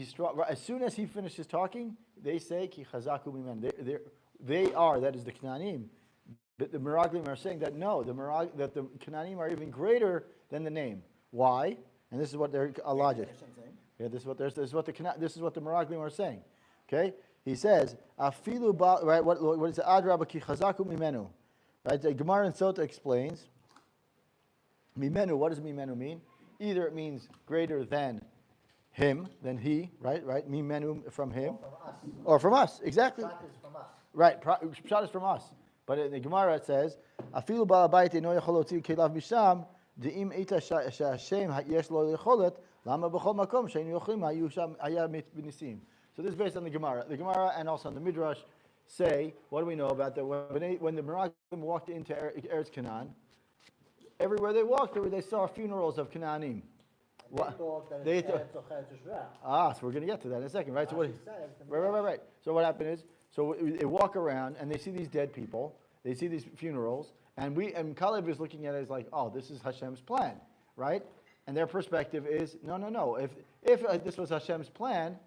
strong. As soon as he finishes talking, they say, Ki chazaku mimen. They are, that is the Canaanim. But the Meraglim are saying that no, that the Canaanim are even greater than the name. Why? And this is what their logic. Yeah, this is what the Meraglim are saying. Okay, he says, "Afilu ba," right? What is it? Adraba ki chazaku mimenu. Right? The Gemara in Sota explains. Mimenu. What does mimenu mean? Either it means greater than him, than he, right? Mimenu from him, or from us. Exactly. Pshat is from us. Right. Pshat is from us. But in the Gemara it says, "Afilu ba'abayit eno yachol lotzi kelav misham de'im eita she'Hashem yesh lo yecholet lama b'chol makom she'enu yochlim hayu sham haya b'nisim." So this is based on the Gemara. The Gemara and also on the Midrash say, what do we know about that? When the Meraglim walked into Eretz Canaan, everywhere they walked, they saw funerals of Canaanim. They thought so we're going to get to that in a second, right? So right. So what happened is, they walk around and they see these dead people, they see these funerals, and Caleb is looking at it as like, oh, this is Hashem's plan, right? And their perspective is, no. If this was Hashem's plan,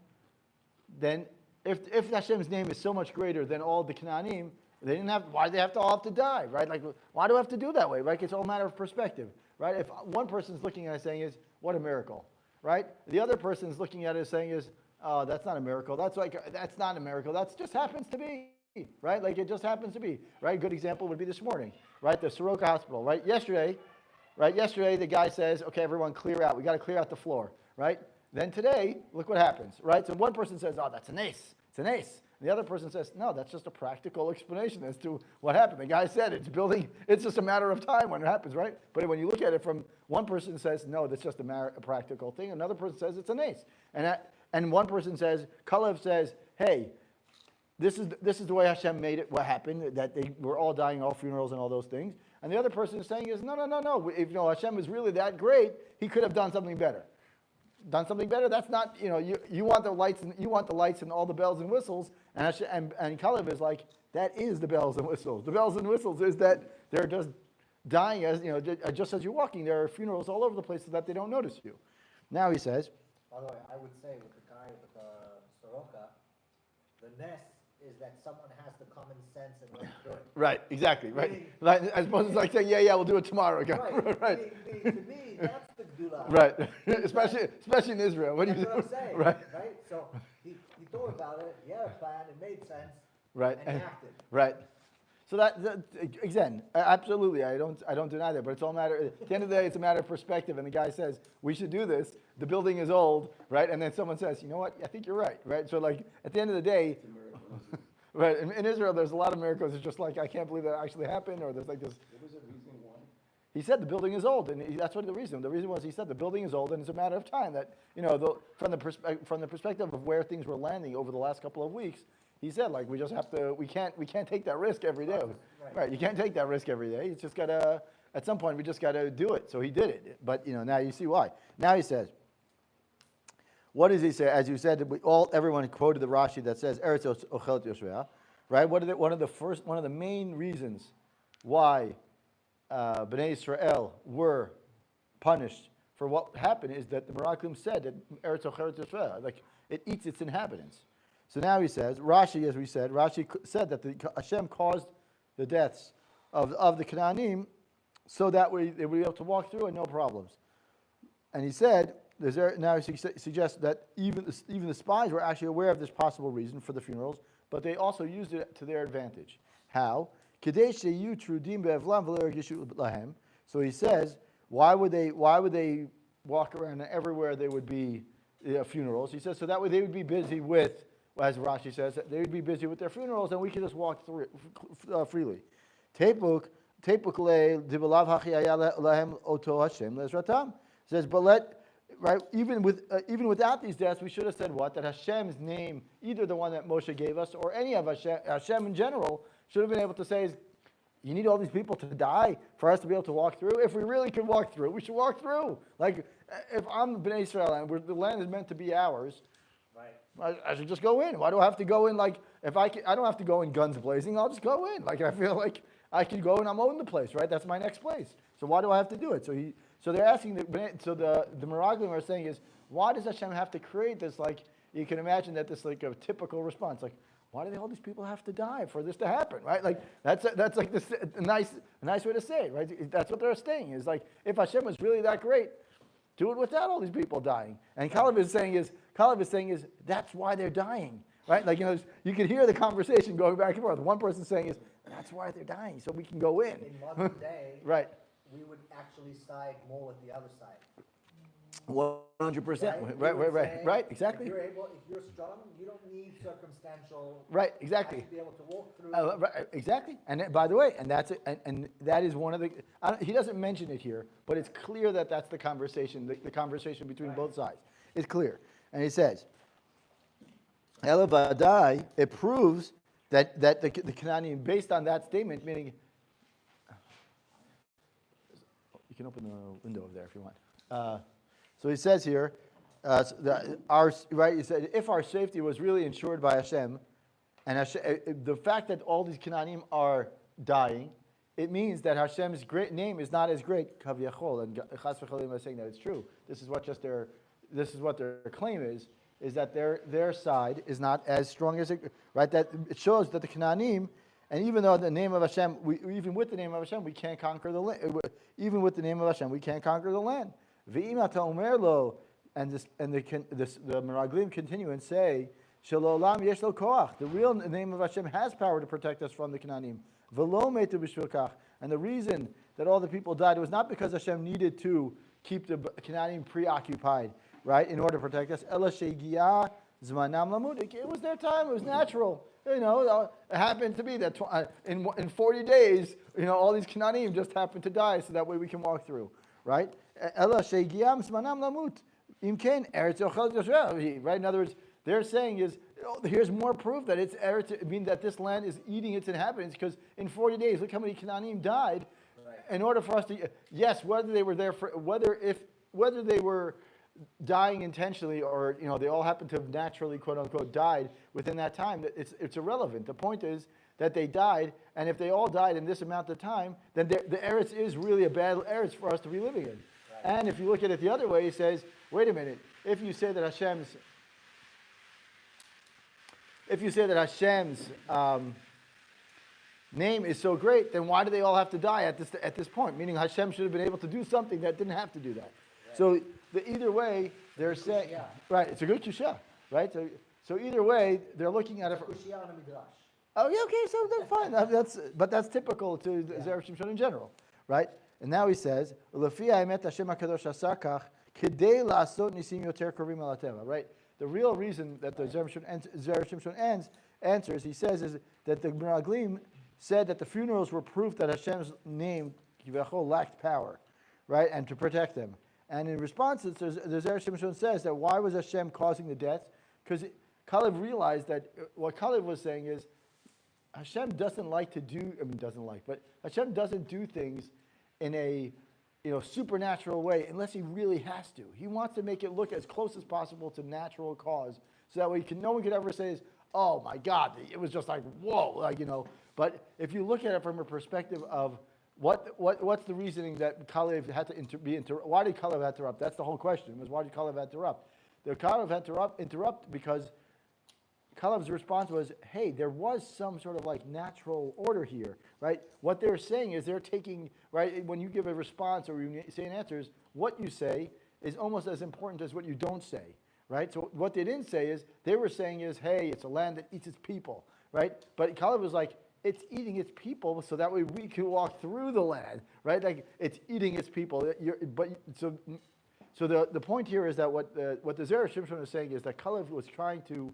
then if Hashem's name is so much greater than all the Canaanim, why do they have to all have to die, right? Like, why do I have to do that way, right? It's all a matter of perspective, right? If one person's looking at it saying is, what a miracle, right? The other person's looking at it saying is, oh, that's not a miracle. That's not a miracle. That just happens to be, right? Like it just happens to be, right? Good example would be this morning, right? The Soroka Hospital, right? Yesterday, the guy says, okay, everyone clear out. We got to clear out the floor, right? Then today, look what happens, right? So one person says, oh, that's an ace. It's an ace. And the other person says, no, that's just a practical explanation as to what happened. The guy said it's just a matter of time when it happens, right? But when you look at it from one person says, no, that's just a practical thing. Another person says it's an ace. And one person says, Kalev says, hey, this is the way Hashem made it, what happened, that they were all dying, all funerals and all those things. And the other person is saying is, no. If Hashem is really that great, he could have done something better. That's not, you want the lights and all the bells and whistles, and Kalev is like, that is the bells and whistles. The bells and whistles is that they're just dying just as you're walking. There are funerals all over the place so that they don't notice you. Now he says, by the way, I would say with the guy with the Soroka, the nest is that someone has the common sense and wants to do it. Right, exactly, right. Like, as opposed to like saying, yeah, we'll do it tomorrow again. Right. To me, that's the Gdula. Right, especially in Israel. What that's do you what I'm saying. Right. So he thought about it, he had a plan, it made sense, right. and he acted. Right. So that again, absolutely, I don't deny that, but it's all matter. At the end of the day, it's a matter of perspective. And the guy says we should do this. The building is old, right? And then someone says, you know what? I think you're right, right? So like at the end of the day, right? In Israel, there's a lot of miracles. It's just like I can't believe that actually happened, or there's like this. What was the reason why? He said the building is old, and that's what the reason. The reason was he said the building is old, and it's a matter of time that from the perspective of where things were landing over the last couple of weeks. He said, like, we just have to, we can't take that risk every day. Right. You can't take that risk every day. It's just got to, at some point, we just got to do it. So he did it. But, now you see why. Now he says, what does he say? As you said, everyone quoted the Rashi that says, Eretz Ochelet Yoshvea, right? One of the main reasons why Bnei Israel were punished for what happened is that the Meraglim said that Eretz Ochelet Yoshvea, like, it eats its inhabitants. So now he says, Rashi, as we said, said that Hashem caused the deaths of the Canaanim so that they would be able to walk through and no problems. And he said, now he suggests that even the spies were actually aware of this possible reason for the funerals, but they also used it to their advantage. How? So he says, why would they walk around and everywhere there would be funerals? He says, so that way they would be busy with, as Rashi says, they would be busy with their funerals, and we could just walk through freely. Says, but even without these deaths, we should have said what? That Hashem's name, either the one that Moshe gave us or any of Hashem in general, should have been able to say, is, you need all these people to die for us to be able to walk through? If we really could walk through, we should walk through. Like, if I'm Bnei Israel and the land is meant to be ours, I should just go in. Why do I have to go in? Like, I don't have to go in guns blazing. I'll just go in. Like, I feel like I can go and I'm owning the place, right? That's my next place. So why do I have to do it? So they're asking. The Meraglim are saying is, why does Hashem have to create this? Like, you can imagine that this like a typical response, like, why do all these people have to die for this to happen, right? Like that's like a nice way to say it, right? That's what they're saying is like, if Hashem was really that great, do it without all these people dying. And Caleb is saying is that's why they're dying, right? Like you can hear the conversation going back and forth. One person saying is that's why they're dying, so we can go in. In modern day, right. We would actually side more with the other side. 100%. Right. Exactly. If you're strong, you don't need circumstantial. Right. Exactly. To be able to walk through. Right, exactly. And by the way, and that's it. And that is one of the. He doesn't mention it here, but it's clear that that's the conversation. The conversation between both sides is clear. And he says, "Elavadai." It proves that the Canaanim, based on that statement, meaning. You can open the window over there if you want. So he says here, he said, if our safety was really ensured by Hashem, and Hashem, the fact that all these Canaanim are dying, it means that Hashem's great name is not as great, Kavyachol, and Chas v'Chalim is saying that it's true. This is what their claim is that their side is not as strong as it, right? That it shows that the Canaanim, and even though the name of Hashem, even with the name of Hashem, we can't conquer the land. Even with the name of Hashem, we can't conquer the land. And the Meraglim continue and say, Shalom yesh lo koach. The real name of Hashem has power to protect us from the Canaanim. V'lo metu b'shvil kach. And the reason that all the people died was not because Hashem needed to keep the Canaanim preoccupied, right, in order to protect us. Ela shegiah zmanam lamud. It was their time. It was natural. It happened to be that in 40 days, all these Canaanim just happened to die, so that way we can walk through, right? Ela shegiam smanam lamut. Imken eretz yochel Yeshar. Right? In other words, they're saying is, here's more proof that it's eretz. I mean that this land is eating its inhabitants, because in 40 days, look how many Canaanim died. Right. In order for us to, yes, whether they were there for whether they were dying intentionally or they all happened to have naturally, quote unquote, died within that time, it's irrelevant. The point is that they died, and if they all died in this amount of time, then the eretz is really a bad eretz for us to be living in. Right. And if you look at it the other way, he says, wait a minute, if you say that Hashem's name is so great, then why do they all have to die at this point? Meaning Hashem should have been able to do something that didn't have to do that. Right. So either way, they're saying, right, it's a good kushya, right? So either way, they're looking at it. Oh yeah, okay, so that's fine. That's typical to Zera Shimshon in general, right? And now he says, right? The real reason that the Zera Shimshon answers, he says, is that the Meraglim said that the funerals were proof that Hashem's name lacked power, right, and to protect them. And in response, the Zera Shimshon says that why was Hashem causing the deaths? Because Caleb realized that what Caleb was saying is Hashem doesn't like to do. But Hashem doesn't do things in a supernatural way unless he really has to. He wants to make it look as close as possible to natural cause, so that way no one could ever say, "Oh my God, it was just like whoa," But if you look at it from a perspective of what's the reasoning that Caleb had to why did Caleb interrupt? That's the whole question. Was why did Caleb interrupt? The Caleb had to interrupt because Caleb's response was, hey, there was some sort of like natural order here, right? What they're saying is they're taking, right, when you give a response or you say an answer, what you say is almost as important as what you don't say, right? So what they didn't say is, they were saying is, hey, it's a land that eats its people, right? But Caleb was like, it's eating its people so that way we can walk through the land, right? Like it's eating its people. So the point here is that what the Zera Shimshon is saying is that Caleb was trying to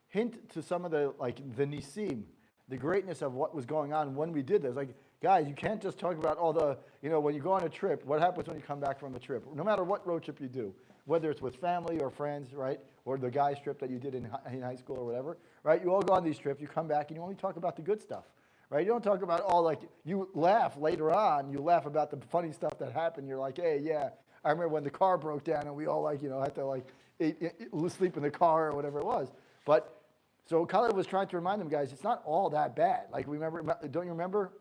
hint to some of the nisim, the greatness of what was going on when we did this. Like, guys, you can't just talk about all the, when you go on a trip, what happens when you come back from a trip? No matter what road trip you do, whether it's with family or friends, right? Or the guys trip that you did in high school or whatever, right? You all go on these trips, you come back and you only talk about the good stuff, right? You don't talk about you laugh later on, you laugh about the funny stuff that happened. You're like, hey, yeah, I remember when the car broke down and we all had to sleep in the car or whatever it was. But so Caleb was trying to remind them, guys, it's not all that bad. Like, don't you remember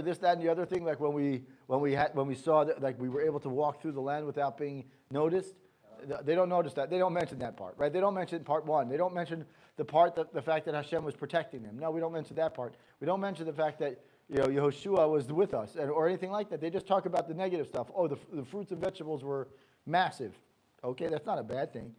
this, that, and the other thing? Like when we saw that, like we were able to walk through the land without being noticed. They don't notice that. They don't mention that part, right? They don't mention part 1. They don't mention the part that the fact that Hashem was protecting them. No, we don't mention that part. We don't mention the fact that Yehoshua was with us or anything like that. They just talk about the negative stuff. Oh, the fruits and vegetables were massive. Okay, that's not a bad thing,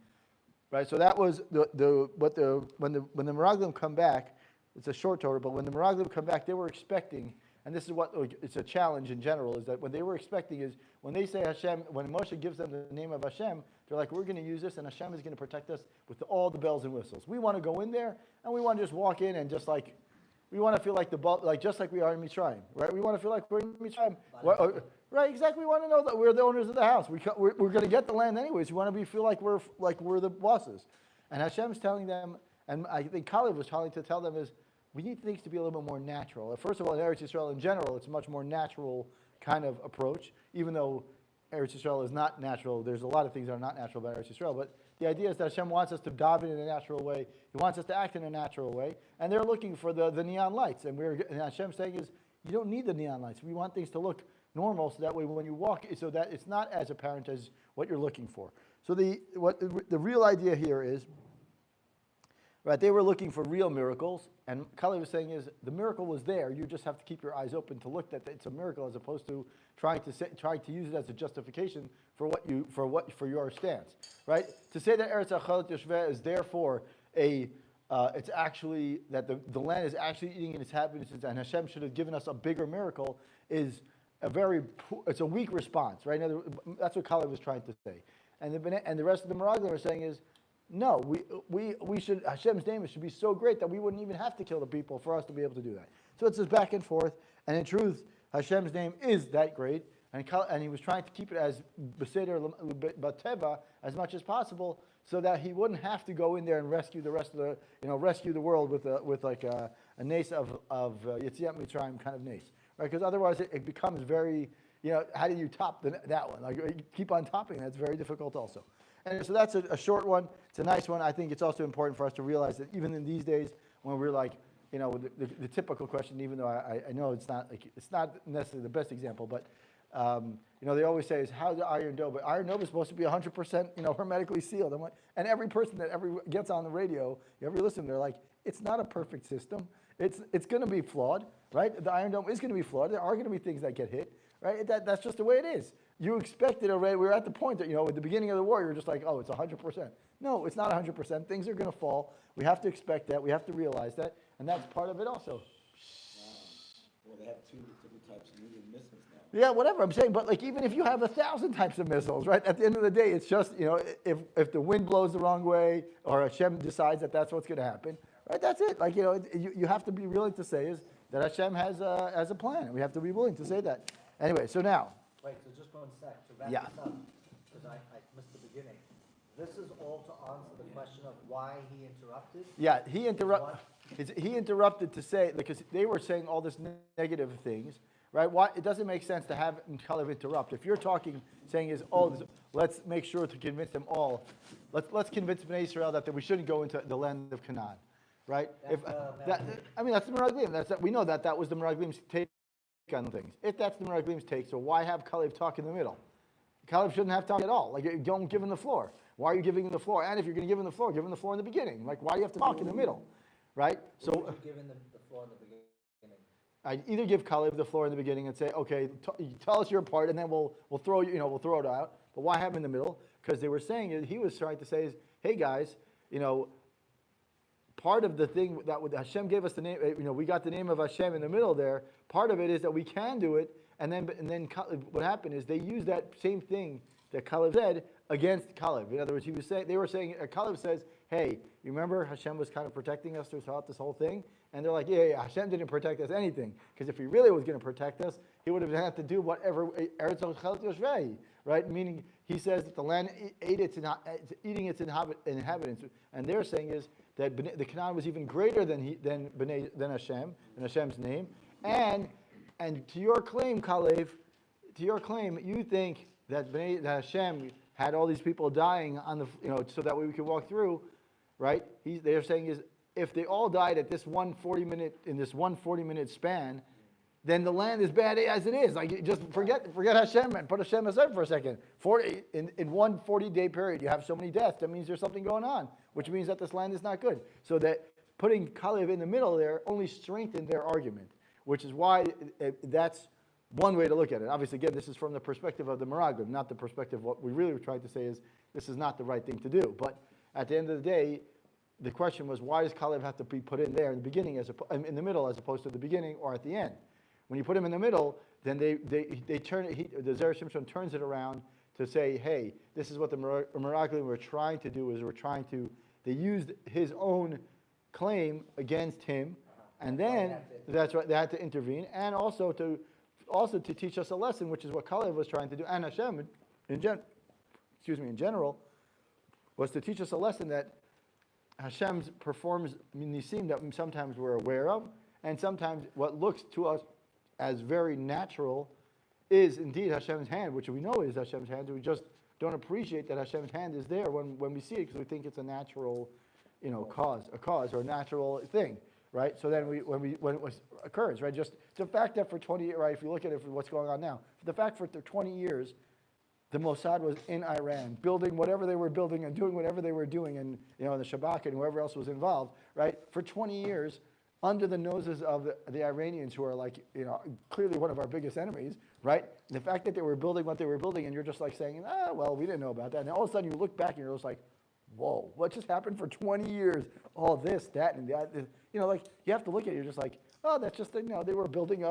right? So that was when the Meraglim come back. It's a short Torah, but when the Meraglim come back, they were expecting. And this is what it's a challenge in general, is that what they were expecting is when they say Hashem, when Moshe gives them the name of Hashem, they're like, we're going to use this and Hashem is going to protect us with all the bells and whistles. We want to go in there and we want to just walk in and just like, we want to feel like just like we are in Mitzrayim, right? We want to feel like we're in Mitzrayim. Right, exactly. We want to know that we're the owners of the house. We're going to get the land anyways. We want to feel like we're the bosses. And Hashem's telling them, and I think Caleb was trying to tell them is, we need things to be a little bit more natural. First of all, in Eretz Yisrael in general, it's a much more natural kind of approach, even though Eretz Yisrael is not natural. There's a lot of things that are not natural about Eretz Yisraal, but the idea is that Hashem wants us to daven in a natural way. He wants us to act in a natural way, and they're looking for the neon lights. And Hashem's saying is, you don't need the neon lights. We want things to look normal, so that way when you walk, so that it's not as apparent as what you're looking for. So the real idea here is, right, they were looking for real miracles, and Kali was saying is the miracle was there. You just have to keep your eyes open to look that it's a miracle, as opposed to trying to use it as a justification for your stance, right? To say that Eretz Achalat Yoshveh is therefore it's actually that the land is actually eating in its inhabitants, and Hashem should have given us a bigger miracle is it's a weak response, right? That's what Kali was trying to say, and the rest of the Meraglim are saying is, no, we should, Hashem's name should be so great that we wouldn't even have to kill the people for us to be able to do that. So it's this back and forth, and in truth, Hashem's name is that great, and he was trying to keep it as Beseder Bateva as much as possible, so that he wouldn't have to go in there and rescue the rest of rescue the world with like a nace of Yetziat Mitzrayim kind of nace, right? Because otherwise it becomes very, how do you top that one? Like you keep on topping, that's very difficult also. And so that's a short one. It's a nice one. I think it's also important for us to realize that even in these days, when we're like, the typical question, even though I know it's not necessarily the best example, but they always say is how's the iron dough? But iron dough is supposed to be 100% hermetically sealed. I'm like, and every person that ever gets on the radio, you ever listen, they're like, it's not a perfect system. It's going to be flawed, right? The iron dome is going to be flawed. There are going to be things that get hit, right? That's just the way it is. You expect it already. We're at the point that, at the beginning of the war, you're just like, oh, it's 100%. No, it's not 100%. Things are going to fall. We have to expect that. We have to realize that. And that's part of it also. Well, they have 2 different types of nuclear missiles now. Yeah, whatever I'm saying. But like, even if you have 1,000 types of missiles, right? At the end of the day, it's just, if the wind blows the wrong way or Hashem decides that that's what's going to happen, right? That's it. Like, you have to be willing to say is that Hashem has a plan. We have to be willing to say that. Anyway, so now. Wait, so just 1 sec to wrap Yeah. this up, because I missed the beginning. This is all to answer the question of why he interrupted? Yeah, he interrupted to say, because they were saying all this negative things, right? Why it doesn't make sense to have Kalev interrupt. If you're saying is, let's make sure to convince them all. Let's convince Bnei Israel that we shouldn't go into the land of Canaan, right? That's the Meraglim. We know that was the Meraglim's take on things. If that's the Meraglim's take, so why have Kalev talk in the middle? Kalev shouldn't have talk at all. Like, don't give him the floor. Why are you giving him the floor? And if you're going to give him the floor, give him the floor in the beginning. Like, why do you have to talk in the middle, right? So would you give him the floor in the beginning? I'd either give Kalev the floor in the beginning and say, okay, tell us your part, and then we'll throw we'll throw it out. But why have him in the middle? Because they were saying he was trying to say is, hey guys, part of the thing that Hashem gave us the name, we got the name of Hashem in the middle there. Part of it is that we can do it, and then what happened is they used that same thing that Kalev said against Kalev. In other words, they were saying, Kalev says, hey, you remember Hashem was kind of protecting us throughout this whole thing? And they're like, yeah, Hashem didn't protect us anything. Because if he really was going to protect us, he would have had to do whatever, Eretz Achalat Yoshveh, right? Meaning, he says that the land eating its inhabitants. And they're saying is that the Canaan was even greater than Hashem, and Hashem's name. And to your claim, Kalev, you think that Hashem had all these people dying on the, so that way we could walk through, right? They're saying is, if they all died at this 1 40-minute span, then the land is bad as it is. Like, you just forget Hashem and put Hashem aside for a second. In one 40-day period, you have so many deaths. That means there's something going on, which means that this land is not good. So that putting Kalev in the middle there only strengthened their argument, which is why that's one way to look at it. Obviously, again, this is from the perspective of the Meraglim, not the perspective of what we really were trying to say is this is not the right thing to do. But at the end of the day, the question was, why does Kalev have to be put in there in the beginning, in the middle, as opposed to the beginning or at the end? When you put him in the middle, then the Zera Shimshon turns it around to say, hey, this is what the Meraglim were trying to do, they used his own claim against him, and then, that's right, they had to intervene, and also to teach us a lesson, which is what Kalev was trying to do, and Hashem, in general, was to teach us a lesson that Hashem performs nisim that sometimes we're aware of, and sometimes what looks to us as very natural is indeed Hashem's hand, which we know is Hashem's hand. We just don't appreciate that Hashem's hand is there when we see it, because we think it's a natural, cause or a natural thing, right? So then when it occurs, right? Just the fact that for 20 years, right? If you look at it for what's going on now, the fact for 20 years, the Mossad was in Iran, building whatever they were building and doing whatever they were doing, and the Shabak and whoever else was involved, right? For 20 years, under the noses of the Iranians, who are clearly one of our biggest enemies, right? The fact that they were building what they were building, and you're just saying, well, we didn't know about that. And all of a sudden you look back and you're just like, whoa, what just happened for 20 years? All this, that, and that. You have to look at it. You're just like, oh, that's just they were building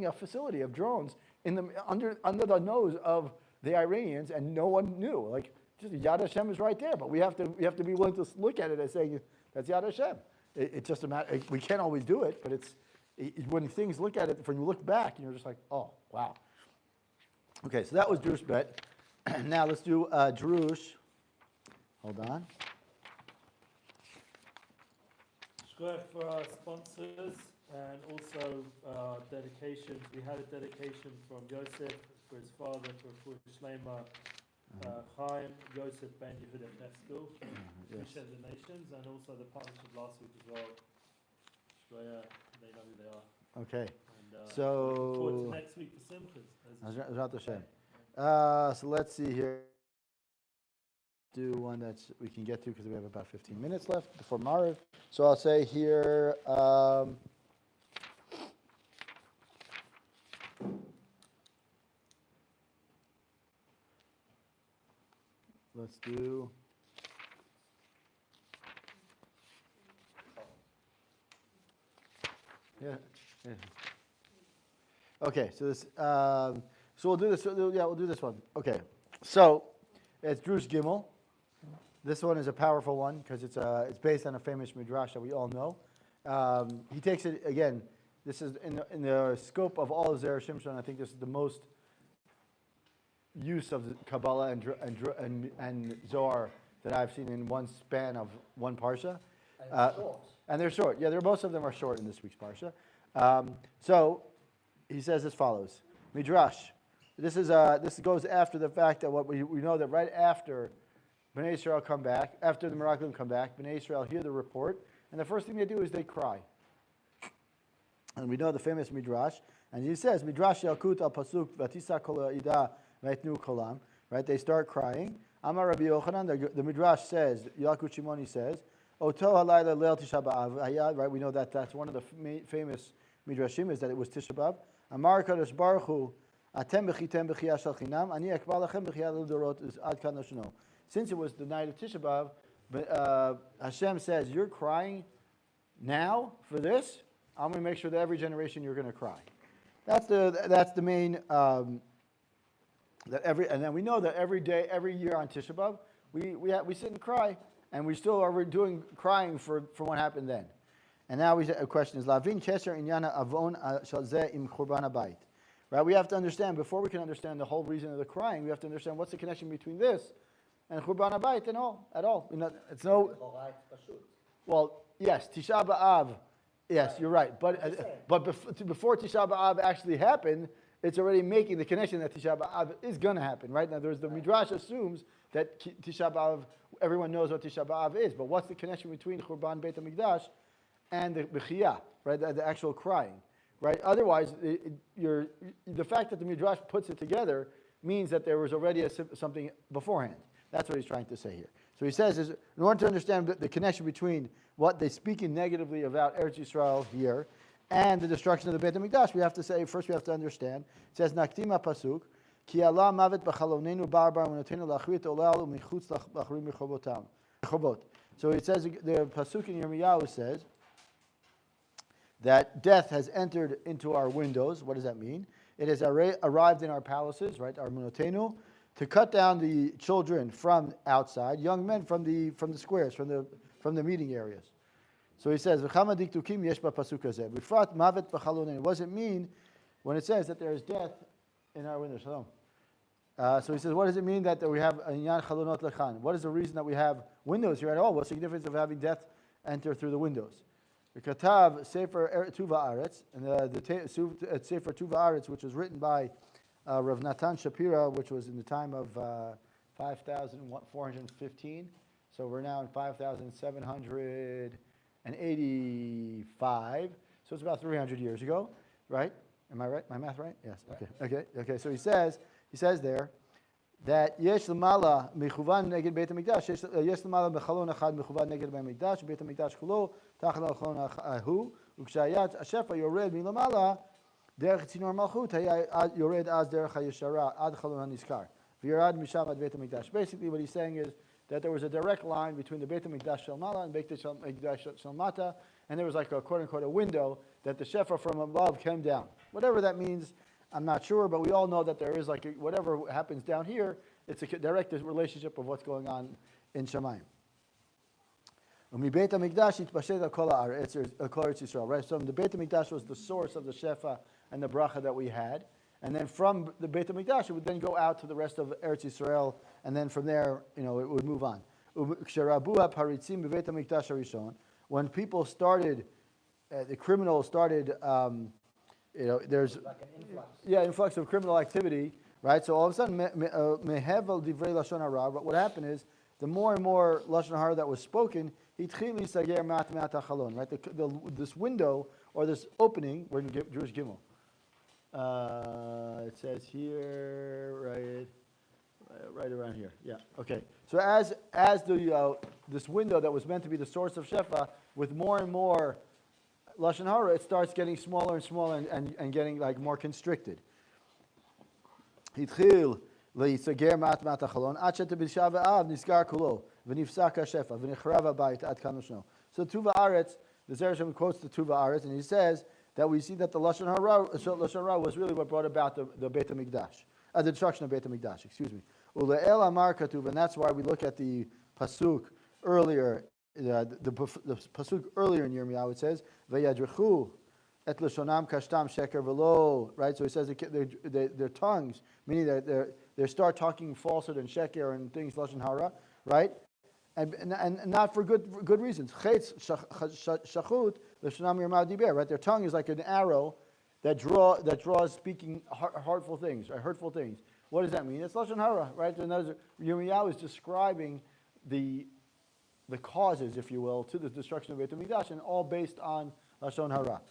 a facility of drones under the nose of the Iranians, and no one knew. Just Yad Hashem is right there, but we have to be willing to look at it as saying that's Yad Hashem. It's just a matter. We can't always do it, but when things look at it, when you look back, you're just like, oh, wow. Okay, so that was Drush Bet. Now let's do Drush. Hold on. Shkoyach for our sponsors and also dedications. We had a dedication from Yosef for his father for Shlema Chaim, Yosef Ben Yehuda Feskel, yes. Shed the Nations, and also the partnership last week as well. Shkoyach, they know who they are. Okay. And So looking forward to next week for Simchas. Zrat Hashem. So let's see here. Do one that we can get to because we have about 15 minutes left before Mariv. So I'll say here. Let's do. Yeah. Okay. So this. So we'll do this. Yeah, we'll do this one. Okay. So it's Drush Gimel. This one is a powerful one because it's based on a famous midrash that we all know. He takes it again. This is in the scope of all of Zera Shimshon. I think this is the most use of the Kabbalah and Zohar that I've seen in one span of one parsha. And they're short. Yeah, most of them are short in this week's parsha. So he says as follows: Midrash. This goes after the fact that what we know that right after Bnei Israel come back, after the Meraglim come back, Bnei Israel hear the report, and the first thing they do is they cry. And we know the famous Midrash, and he says, Midrash Yalkut al Pasuk Vatisa Kol Ida Vaitnu Kolam, right? They start crying. Amar Rabbi Yochanan, the Midrash says, Yalkut Shimoni says, Oto Halayla Leil Tisha B'Av, right? We know that that's one of the famous Midrashim, is that it was Tisha B'Av. Amar Kadosh Baruch Hu, Atem B'chitem B'chiyah Shal Chinam, Ani Akbar Lachem B'chiyah L'Dorot is Ad Kan Lashno. Since it was the night of Tisha B'Av, Hashem says, you're crying now for this. I'm going to make sure that every generation you're going to cry. That's the main. And then we know that every day, every year on Tisha B'Av, we sit and cry, and we still are doing crying for what happened then. And now a question is Lavin Kesher Inyana Avon Shalzeh Im Churban Habayit. Right? We have to understand before we can understand the whole reason of the crying. We have to understand what's the connection between this and Churban Habayit and at all. It's no. Well, yes, Tisha B'Av. Yes, you're right. But before Tisha B'Av actually happened, it's already making the connection that Tisha B'Av is going to happen. Right now, the Midrash assumes that Tisha B'Av, everyone knows what Tisha B'Av is. But what's the connection between Churban Beit HaMikdash and the Bechiyah, right? The actual crying, right? Otherwise, the fact that the Midrash puts it together means that there was already something beforehand. That's what he's trying to say here. So he says, in order to understand the connection between what they speaking negatively about Eretz Yisrael here and the destruction of the Beit HaMikdash, we have to say, first we have to understand, it says, Naktima Pasuk, Ki Allah mavet b'chalonenu barbar v'notenu lachrit olalu michutz lachrim mechobot. So it says, the Pasuk in Yirmiyahu says, that death has entered into our windows. What does that mean? It has arrived in our palaces, right, our munotenu, to cut down the children from outside, young men from the squares, from the meeting areas. So he says, "V'chama diktukim yesh b'pasuk hazeh." B'frat mavet b'chalonen. What does it mean when it says that there is death in our windows? Shalom. So he says, what does it mean that we have inyan chalonot lechan? What is the reason that we have windows here at all? What's the significance of having death enter through the windows? The Katav Sefer Tuva Aretz, and the Sefer Tuva Aretz, which was written by Rav Natan Shapira, which was in the time of 5,415. So we're now in 5,785. So it's about 300 years ago, right? Am I right? My math right? Yes. Okay. So he says there that yesh lemala mechuvan neged Beit HaMikdash, yesh lemala bechalon achad mechuvan neged Beit HaMikdash, Beit HaMikdash kulo tachal al-chalon ahu, ukshayat hashefa yored milamala derech tzינור malchut yored az derech hayeshara ad chalon haniskar v'yorad misham ad Beit HaMikdash. Basically, what he's saying is that there was a direct line between the Beit HaMikdash shel mala and Beit HaMikdash shel mata, and there was like a quote unquote a window that the shefa from above came down. Whatever that means, I'm not sure, but we all know that there is like whatever happens down here, it's a direct relationship of what's going on in Shamayim. Right? So the Beit HaMikdash was the source of the shefa and the bracha that we had, and then from the Beit HaMikdash it would then go out to the rest of Eretz Yisrael, and then from there, it would move on. When people started, the criminals started. There's like an influx. Influx of criminal activity, right? So all of a sudden, mehevel divrei lashon hara. But what happened is, the more and more lashon hara that was spoken, hitchili sager mat hachalon, right? This window or this opening, we're in Jewish Gimel. It says here, right around here. Yeah. Okay. So as this window that was meant to be the source of shefa, with more and more lashon hara, it starts getting smaller and smaller and getting like more constricted. Hitchil leisager mat hachalon ad she'b'Tisha b'Av nisgar kulo v'nifsak hashefa v'nichrav habayit ad kan l'shno. So Tuva Aretz, the Zera Shimshon quotes the Tuva Aretz, and he says that we see that the lashon hara was really what brought about the Beit HaMikdash, the destruction of Beit HaMikdash. Excuse me. Ule'el amar katuv, and that's why we look at the pasuk earlier. The pasuk earlier in Yirmiyahu, it says, "Vayadrechu et lashonam kashtam sheker v'lo." Right, so it says their tongues, meaning that they start talking falsehood and sheker and things lashon hara, right, and not for good reasons. Chetz shachut lashonam yirmah diber. Right, their tongue is like an arrow that draws speaking hurtful things. What does that mean? It's lashon hara, right? And Yirmiyahu is describing the causes, if you will, to the destruction of Beit HaMikdash, and all based on lashon hara.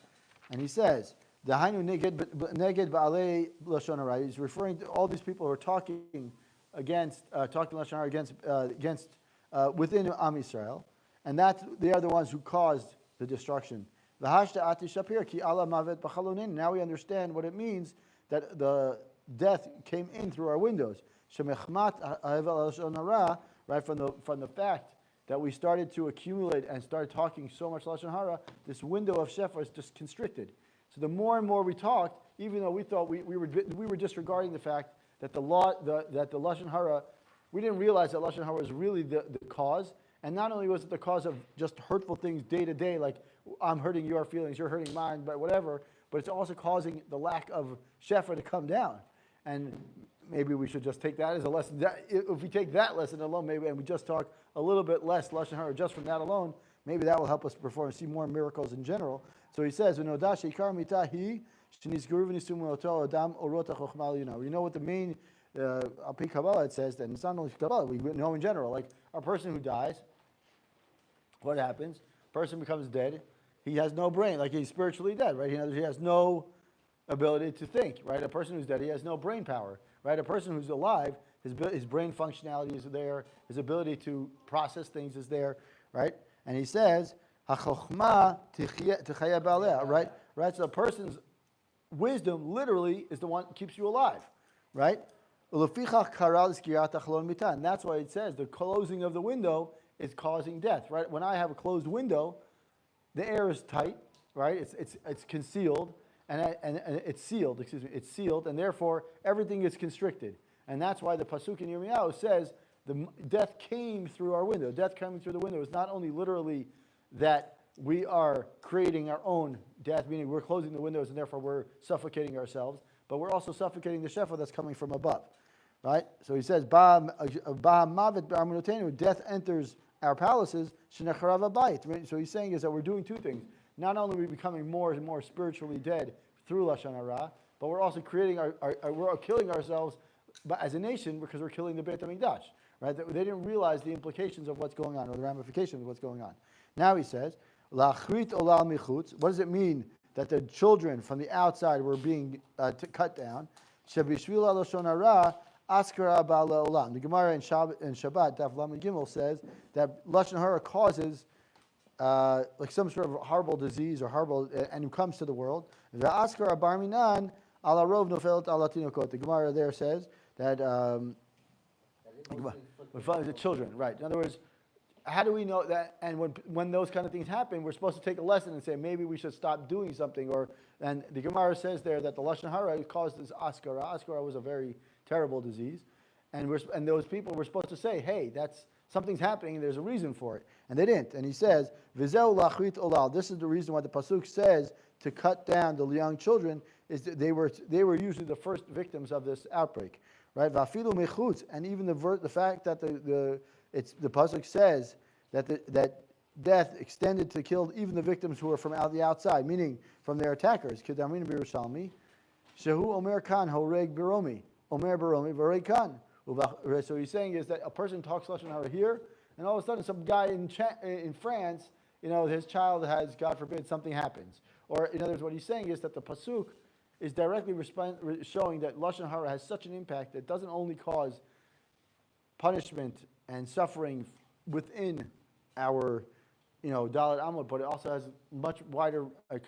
And he says, "Dahainu neged ba'alei lashon hara." He's referring to all these people who are talking lashon hara against within Am Yisrael, and that they are the ones who caused the destruction. V'hashta ati shapir ki ala mavet b'chalonin. Now we understand what it means that the death came in through our windows. Shemechmat ha'evel lashon hara, right, from the fact that we started to accumulate and started talking so much lashon hara, this window of shefa is just constricted. So the more and more we talked, even though we thought we were disregarding the fact that the lashon hara, we didn't realize that lashon hara was really the cause. And not only was it the cause of just hurtful things day to day, like I'm hurting your feelings, you're hurting mine, but whatever, but it's also causing the lack of shefa to come down. And maybe we should just take that as a lesson. If we take that lesson alone, maybe, and we just talk a little bit less lashon hara just from that alone, maybe that will help us perform and see more miracles in general. So he says, "You know what the main Alpi Kabbalah it says that it's not only Kabbalah, we know in general, like a person who dies, what happens? Person becomes dead. he has no brain, like he's spiritually dead, right? He has no ability to think, right? A person who's dead, he has no brain power, right? A person who's alive, his brain functionality is there, his ability to process things is there, right? And he says, "Hachochma tichaya ba'aleh," right? Right. So a person's wisdom literally is the one that keeps you alive, right? And that's why it says the closing of the window is causing death, right? When I have a closed window, the air is tight, right? It's concealed, and it's sealed. Excuse me, it's sealed, and therefore everything is constricted. And that's why the pasuk in Yirmiyahu says the death came through our window. Death coming through the window is not only literally that we are creating our own death, meaning we're closing the windows and therefore we're suffocating ourselves, but we're also suffocating the shefa that's coming from above, right? So he says, death enters our palaces, so he's saying is that we're doing two things. Not only are we becoming more and more spiritually dead through Lashon Hara, but we're also creating we're killing ourselves as a nation because we're killing the Beit HaMikdash, right? They didn't realize the implications of what's going on or the ramifications of what's going on. Now he says, Lachrit olal michutz. What does it mean that the children from the outside were being cut down? Shebishvil Lashon Hara askara ba'ala olam. The Gemara in Shabbat, Daf Lamed Gimel says that Lashon Hara causes like some sort of horrible disease or horrible, and it comes to the world. The askara barminan ala rov nofelet ala tinokot. The Gemara there says that the children, right? In other words, how do we know that? And when those kind of things happen, we're supposed to take a lesson and say maybe we should stop doing something. And the Gemara says there that the Lashon Hara caused this askara. Askara was a very terrible disease, and those people were supposed to say, hey, something's happening and there's a reason for it, and they didn't. And he says, V'zeu lachrit olal. This is the reason why the pasuk says to cut down the young children is that they were usually the first victims of this outbreak, right? V'afilu mechutz, and even the fact that the pasuk says that death extended to kill even the victims who were from the outside, meaning from their attackers. Kedamin b'Yerushalmi, shehu omer kan horeg biromi, omer biromi v'oreg kan. So he's saying is that a person talks Lashon Hara here, and all of a sudden some guy in France, his child has, God forbid, something happens. Or in other words, what he's saying is that the pasuk is directly showing that Lashon Hara has such an impact that it doesn't only cause punishment and suffering within our, Dalet Amud, but it also has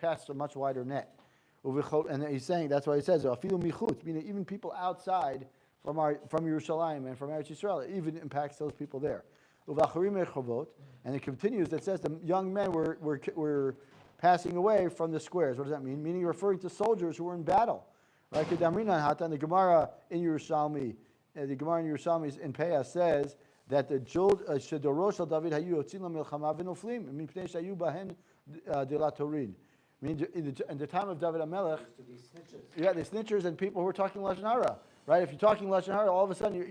casts a much wider net. And he's saying, that's why he says, afilu michutz, meaning even people outside from Yerushalayim and from Eretz Yisrael, it even impacts those people there. And it continues, that says the young men were passing away from the squares. What does that mean? Meaning referring to soldiers who were in battle. Right? The Gemara in Yerushalmi, in Peah says that the Shedorosh al David hayu yotzin lamilchama v'noflim mipnei shayu bahen delatorin. In the time of David HaMelech, yeah, the snitchers and people who were talking Lashon Hara, right? If you're talking Lashon Hara, all of a sudden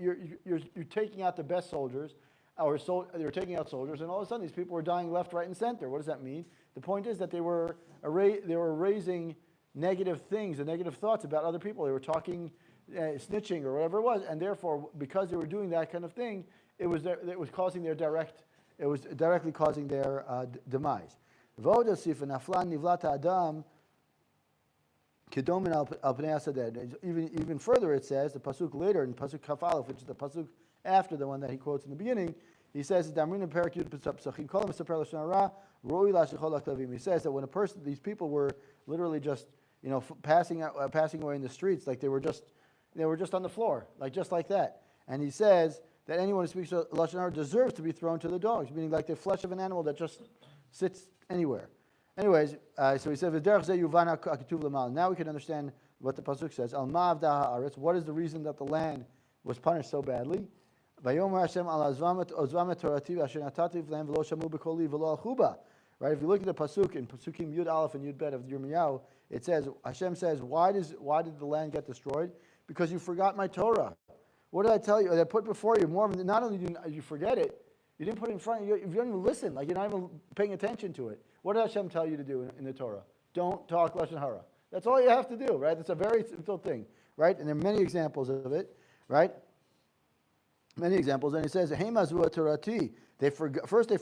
you're taking out the best soldiers, you're taking out soldiers, and all of a sudden these people were dying left, right, and center. What does that mean? The point is that they were raising negative things and negative thoughts about other people. They were talking, snitching or whatever it was, and therefore, because they were doing that kind of thing, it was directly causing their demise. Even further, it says the pasuk later in pasuk Kaf Aleph, which is the pasuk after the one that he quotes in the beginning. He says, he says that when these people were literally just passing away in the streets, like they were just on the floor, just like that. And he says that anyone who speaks Lashon Hara deserves to be thrown to the dogs, meaning like the flesh of an animal that just sits anywhere. Anyways, so he says, now we can understand what the pasuk says. What is the reason that the land was punished so badly? Right? If you look at the pasuk in Pasukim Yud Aleph and Yud Bet of Yirmiyahu, it says, Hashem says, why did the land get destroyed? Because you forgot my Torah. What did I tell you? I put before you more. Not only did you forget it, you didn't put it in front of you. You don't even listen. You're not even paying attention to it. What did Hashem tell you to do in the Torah? Don't talk Lashon Hara. That's all you have to do, right? It's a very simple thing, right? And there are many examples of it, right? Many examples, and he says, "Hemazu Torati." First they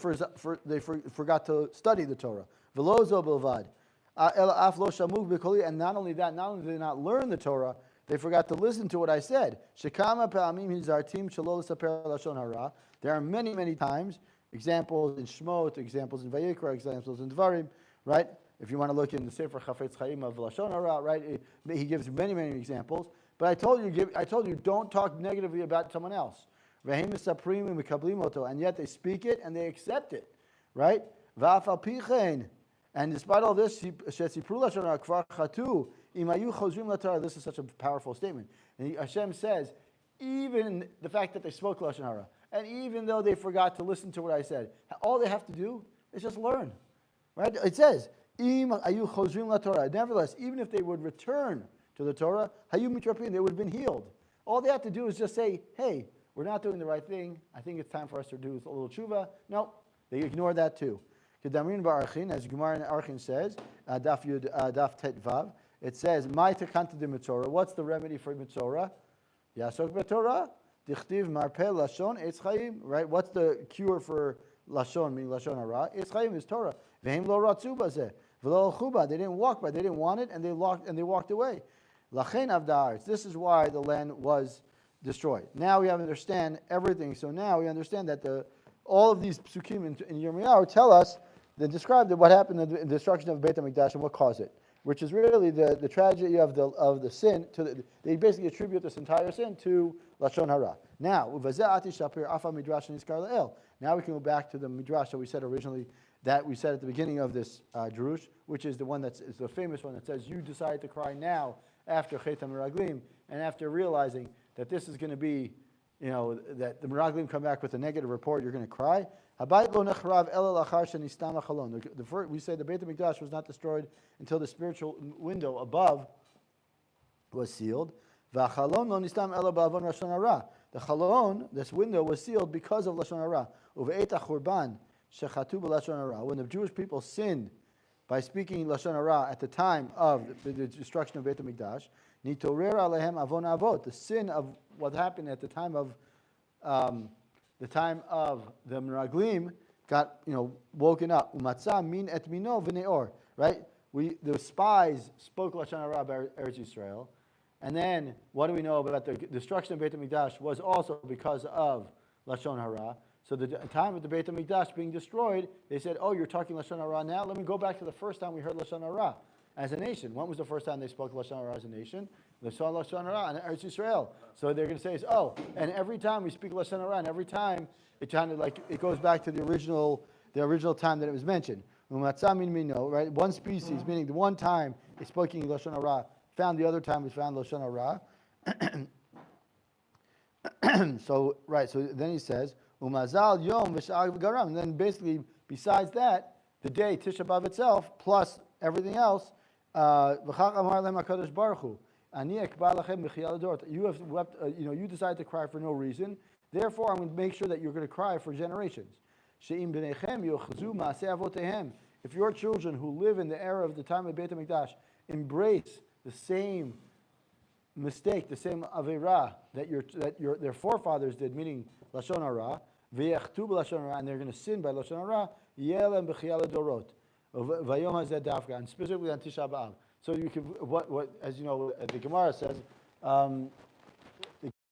forgot to study the Torah. Velozo bilvad, af lo shamu b'koli, and not only that, not only did they not learn the Torah, they forgot to listen to what I said. Shekama pa'amim hizartim shelo l'saper lashon hara. There are many, many times examples in Shmot, examples in Vayikra, examples in Dvarim, right? If you want to look in the Sefer Chafetz Chaim of Lashon Hara, right? He gives many, many examples. But I told you, don't talk negatively about someone else. And yet they speak it and they accept it, right? And despite all this, this is such a powerful statement. And Hashem says, even the fact that they spoke Lashon Hara, and even though they forgot to listen to what I said, all they have to do is just learn, right? It says, nevertheless, even if they would return to the Torah, they would have been healed. All they have to do is just say, hey, we're not doing the right thing. I think it's time for us to do a little tshuva. No, they ignore that too. As Gemara in Archin says, Daf Tet Vav, it says, "My tekanta de mitzora." What's the remedy for mitzora? Yasok b'Torah, dichtiv marpeh lashon etz chaim. Right? What's the cure for lashon, meaning lashon hara? Etz chaim is Torah. V'hem lo ratzu bazeh, v'lo chuba. They didn't walk by. They didn't want it, and they walked away. Lachen avda'aretz. This is why the land was destroyed. Now we understand everything. So now we understand that all of these psukim in Yirmiyahu tell us, they describe what happened in the destruction of Beit HaMikdash and what caused it, which is really the tragedy of the sin. They basically attribute this entire sin to Lashon Hara. Now, now we can go back to the Midrash that we said originally, that we said at the beginning of this Jerush, which is the one is the famous one that says, you decide to cry now after Chet HaMeraglim, and after realizing that this is going to be, that the Meraglim come back with a negative report, you're going to cry. We say the Beit HaMikdash was not destroyed until the spiritual window above was sealed. The chalon, this window, was sealed because of Lashon Hara. When the Jewish people sinned by speaking Lashon Hara at the time of the destruction of Beit HaMikdash, the sin of what happened at the time of the Meraglim got woken up. Umatzah min et mino v'neor. Right? The spies spoke Lashon Hara about Eretz Yisrael, and then what do we know about the destruction of Beit HaMikdash was also because of Lashon Hara. So the time of the Beit HaMikdash being destroyed, they said, "Oh, you're talking Lashon Hara now. Let me go back to the first time we heard Lashon Hara as a nation. When was the first time they spoke Lashon Hara as a nation? They saw Lashon Hara in Eretz Yisrael. So they're going to say, and every time we speak Lashon Hara, and every time it sounded like it goes back to the original time that it was mentioned. Right? One species, meaning the one time they spoke Lashon Hara, found the other time we found Lashon Hara. So then he says, Umazal Yom V'Sha'ar Garam. And then basically, besides that, the day Tisha B'Av itself plus everything else, V'chach Amar Lehem HaKadosh Baruch Hu. You have wept, you decided to cry for no reason. Therefore, I'm going to make sure that you're going to cry for generations. If your children who live in the era of the time of Beit HaMikdash embrace the same mistake, the same avera that their forefathers did, meaning Lashon Hara, and they're going to sin by Lashon Hara, and specifically on Tisha B'Av. So you can, as you know, the Gemara says,